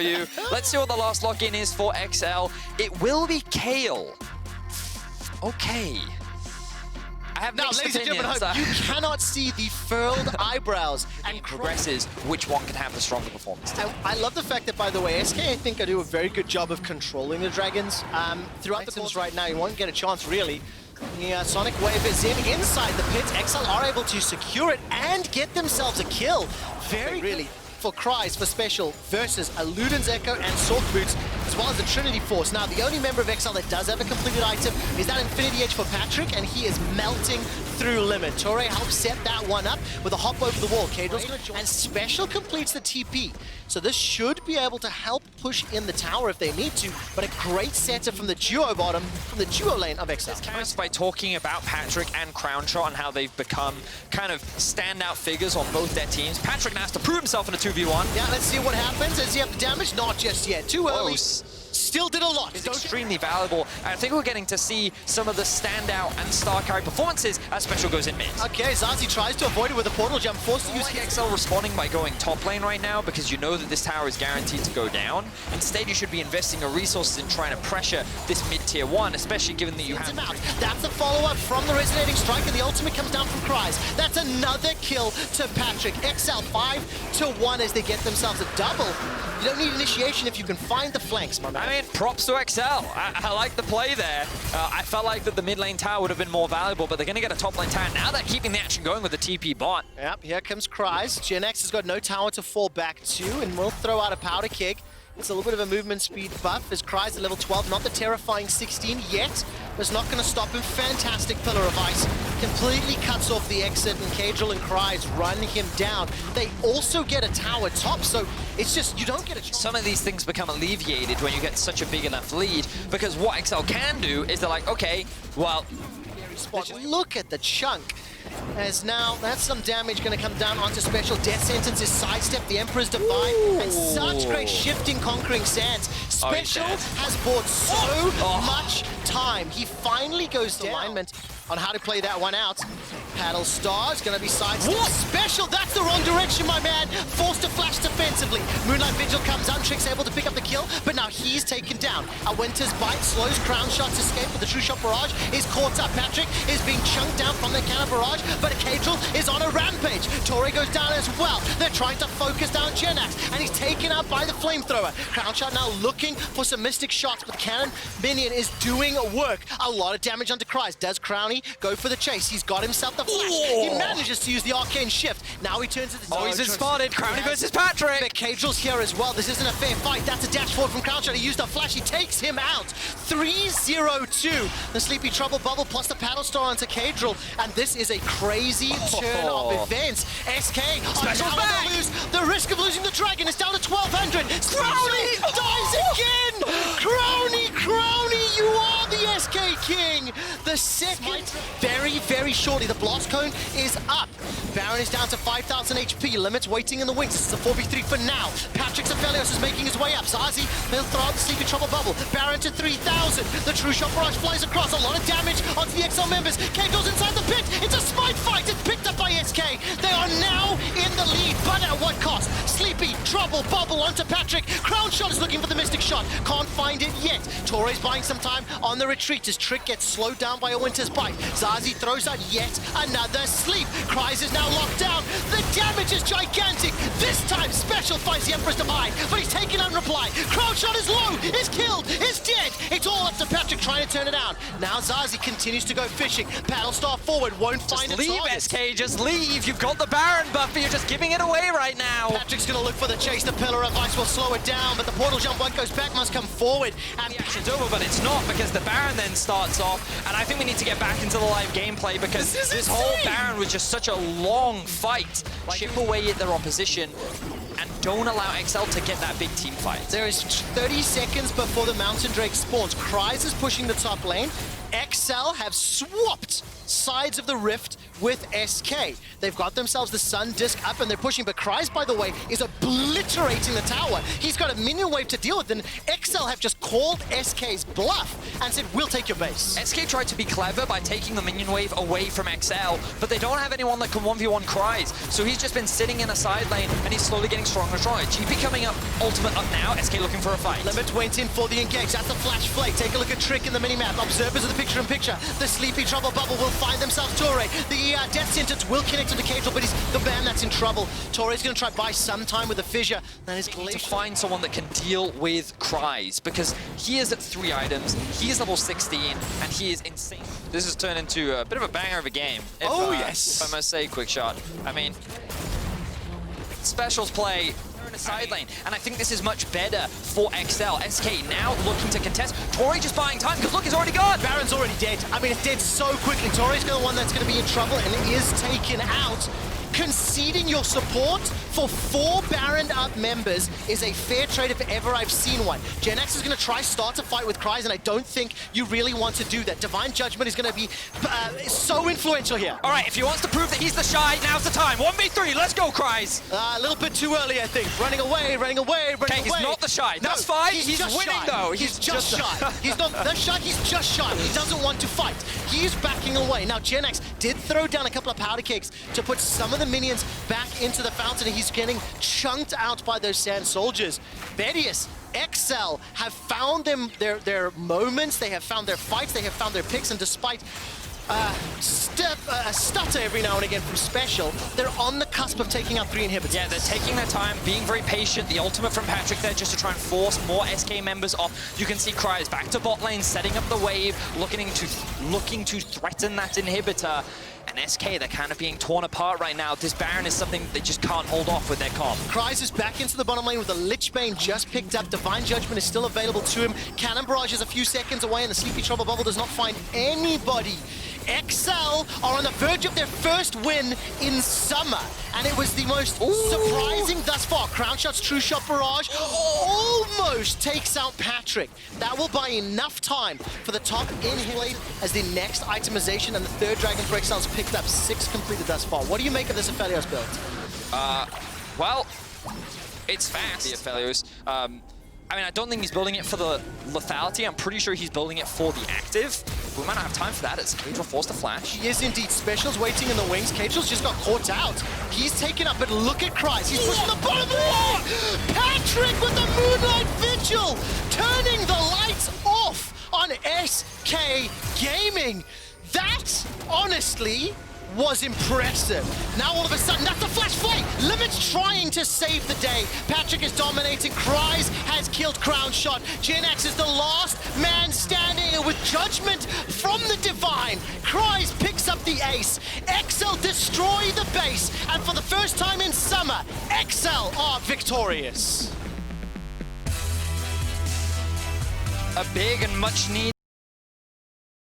for you. Let's see what the last lock-in is for XL. It will be Kale. Okay. I have mixed ladies and opinions. gentlemen, you cannot see the furled eyebrows and progresses which one can have the stronger performance. I love the fact that, by the way, SK, I think, do a very good job of controlling the dragons. Throughout the course right now, you won't get a chance, really. Yeah, Sonic Wave is inside the pit. XL are able to secure it and get themselves a kill. Very really for Cries for special versus a Luden's Echo and Sork Boots, as well as the Trinity Force. Now, the only member of XL that does have a completed item is that Infinity Edge for Patrick, and he is melting through limit. Torre helps set that one up with a hop over the wall. Kadril's going to join, and special completes the TP. So this should be able to help push in the tower if they need to, but a great setup from the duo bottom, from the duo lane of XL. By talking about Patrick and Crownshot and how they've become kind of standout figures on both their teams. Patrick now has to prove himself in a 2v1. Yeah, let's see what happens. Does he have the damage? Not just yet. Too early. Still did a lot. It's extremely valuable. I think we're getting to see some of the standout and star carry performances as Special goes in mid. Okay, Zazi tries to avoid it with a portal jump, forced to use XL responding by going top lane right now because you know that this tower is guaranteed to go down. Instead, you should be investing your resources in trying to pressure this mid-tier 1, especially given that you have... That's a follow-up from the resonating strike, and the ultimate comes down from Cries. That's another kill to Patrick. XL 5-1 as they get themselves a double. You don't need initiation if you can find the flanks, my man. I mean, props to XL. I like the play there. I felt like that the mid lane tower would have been more valuable, but they're going to get a top lane tower. Now they're keeping the action going with the TP bot. Yep, here comes Cries. Gen X has got no tower to fall back to, and will throw out a powder keg. It's a little bit of a movement speed buff as Cries at level 12, not the terrifying 16 yet, but it's not going to stop him. Fantastic Pillar of Ice. Completely cuts off the exit, and Kadril and Cries run him down. They also get a tower top, so it's just, you don't get a chance. Some of these things become alleviated when you get such a big enough lead, because what XL can do is they're like, okay, well... Look at the chunk. As now, that's some damage going to come down onto Special. Death Sentence is sidestep, the Emperor's Divide, and such great shifting, conquering sands. Special has bought so much time. He finally goes to alignment on how to play that one out. Paddle Star is going to be sidestep. Special, that's the wrong direction, my man. Forced to flash defensively. Moonlight Vigil comes on, Trick's able to pick up the kill, but now he's taken down. A Winter's Bite slows Crownshot's escape, but the True Shot Barrage is caught up. Patrick is being chunked down from the cannon barrage, but Kadril is on a rampage. Torre goes down as well. They're trying to focus down Genax, and he's taken out by the flamethrower. Crownshot now looking for some mystic shots, but Cannon Minion is doing work. A lot of damage onto Cries. Does Crowny go for the chase? He's got himself the flash. He manages to use the arcane shift. Now he turns to the... he's been spotted. Crowny versus Patrick. But Kadril's here as well. This isn't a fair fight. That's a dash forward from Crownshot. He used a flash. He takes him out. 3-0-2. The Sleepy Trouble Bubble plus the Paddle Star onto Kadril, and this is a crazy turn of events. SK are now on the lose. The risk of losing the dragon is down to 1,200. Crowny dies again. Crowny, you are the SK King. The second, very shortly. The Blast Cone is up. Baron is down to 5,000 HP. Limits waiting in the wings. This is a 4v3 for now. Patrick Aphelios is making his way up. Zazi, he'll throw out the Sleepy Trouble Bubble. Baron to 3,000. The True Shot Barrage flies across. A lot of damage onto the XL members. K goes inside the pit. It's a smite fight. It's picked up by SK. They are now in the lead, but at what cost? Sleepy Trouble Bubble onto Patrick. Crownshot is looking for the Mystic Shot. Can't find it yet. Torre's buying some time on the retreat. His Trick gets slowed down by a Winter's Bite. Zazi throws out yet another sleep. Cries is now locked down. The damage is gigantic. This time, Special finds the Emperor's Divide, but he's taken on reply. Crownshot is low, is killed, is dead. It's all up to Patrick trying to turn it down. Now Zazi continues to go fishing. Paddle Star forward, won't find a target. Just leave, SK, just leave. You've got the Baron buff, but you're just giving it away right now. Patrick's going to look for the chase. The Pillar of Ice will slow it down, but the portal jump one goes back, must come forward. And the action's over, but it's not, because the Baron then starts off, and I think we need to get back into the live gameplay, because this whole Baron was just such a long fight. Chip away at their opposition, and don't allow XL to get that big team fight. There is 30 seconds before the Mountain Drake spawns. Cries is pushing the top lane. XL have swapped sides of the rift with SK. They've got themselves the Sun Disc up and they're pushing, but Kryze, by the way, is obliterating the tower. He's got a minion wave to deal with, and XL have just called SK's bluff and said, we'll take your base. SK tried to be clever by taking the minion wave away from XL, but they don't have anyone that can 1v1 Kryze, so he's just been sitting in a side lane, and he's slowly getting stronger and stronger. GP coming up, ultimate up now, SK looking for a fight. Limit went in for the engage. That's the flash flake. Take a look at Trick in the minimap. Observers of the picture-in-picture. The sleepy trouble bubble will find themselves Torre. The death sentence will connect to the Cagel, but he's the man that's in trouble. Torre's going to try to buy some time with the fissure. That is to find someone that can deal with Kryze, because he is at 3 items, he is level 16, and he is insane. This has turned into a bit of a banger of a game. If I must say, quick shot. I mean, Specials play in a side lane, and I think this is much better for XL. SK now looking to contest. Torre just buying time, because look, he's already gone. Baron's already dead. I mean, it's dead so quickly. Torre's the one that's going to be in trouble and is taken out. Conceding your support for 4 Baron up members is a fair trade if ever I've seen one. GenX is going to try start a fight with Kryze, and I don't think you really want to do that. Divine Judgment is going to be so influential here. All right, if he wants to prove that he's the shy, now's the time. 1v3, let's go, Kryze. A little bit too early, I think. Running away, running away. Okay, he's not the shy. No, that's fine. He's winning, shy. though. He's just shy. He's not the shy, he's just shy. He doesn't want to fight. He's backing away. Now, GenX did throw down a couple of powder cakes to put some of the minions back into the fountain, and he's getting chunked out by those Sand Soldiers. Bedius, XL have found their moments, they have found their fights, they have found their picks, and despite a stutter every now and again from Special, they're on the cusp of taking out 3 inhibitors. Yeah, they're taking their time, being very patient. The ultimate from Patrick there just to try and force more SK members off. You can see Kryze back to bot lane, setting up the wave, looking to threaten that inhibitor. And SK, they're kind of being torn apart right now. This Baron is something they just can't hold off with their comp. Kryze is back into the bottom lane with the Lich Bane just picked up. Divine Judgment is still available to him. Cannon Barrage is a few seconds away, and the Sleepy Trouble Bubble does not find anybody. XL are on the verge of their first win in summer, and it was the most surprising thus far. Crown Shot's True Shot Barrage almost takes out Patrick. That will buy enough time for the top inhibit as the next itemization, and the 3rd Dragon for XL's picked up 6 completed thus far. What do you make of this Aphelios build? Well, it's fast, the Aphelios. I mean, I don't think he's building it for the lethality. I'm pretty sure he's building it for the active. We might not have time for that as Cagel forced a flash. He is indeed. Special's waiting in the wings. Cagel's just got caught out. He's taken up, but look at Kryze. He's pushing the bottom wall. Patrick with the Moonlight Vigil, turning the lights off on SK Gaming. That, honestly, was impressive. Now all of a sudden, that's a flash flame. Limit's trying to save the day. Patrick is dominating. Kryze has killed Crown Shot. GenX is the last man standing with Judgment from the Divine. Kryze picks up the ace. XL destroy the base. And for the first time in summer, XL are victorious. A big and much needed